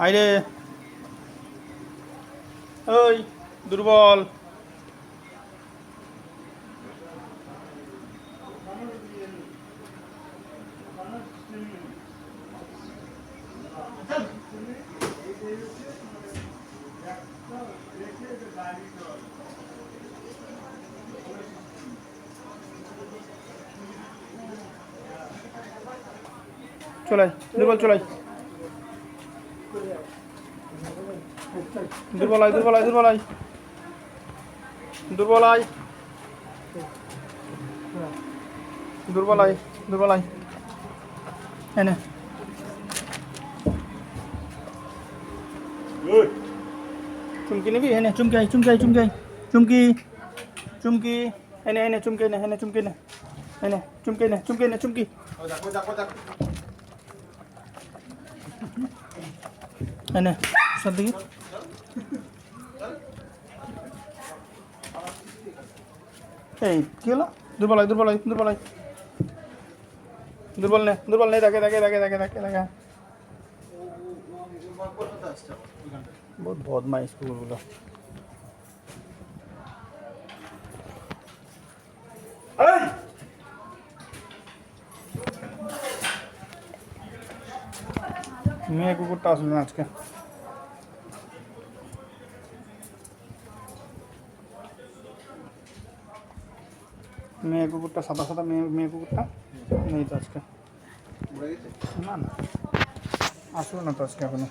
আইরে ওই দুর্বল। চলাই দুর্বল, চলাই দুর্বল, দুর্বল, দুর্বল, দুর্বল, দুর্বল, দুর্বল, এনে চুমকি নিবি, এনে চুমকি, চুমকি, চুমকি, চুমকি, চুমকি, এনে এনে চুমকি, এনে এনে চুমকি, নে এনে চুমকি, নে চুমকি, নে চুমকি, এনে সব দিকে এই কি হলো? দুর্বল, দুর্বল, দুর্বল, দুর্বল, নে দুর্বল, নেই দেখে দেখে দেখে দেখে দেখে দেখে বহুত বদমাইশ কুকুরগুলো। মেয়ে কুকুরটা আসবে না আজকে। মেয়ে কুকুরটা সাদা সাদা মেয়ে কুকুরটা নেই তো আজকে। না না আসবে না তো আজকে এখনো।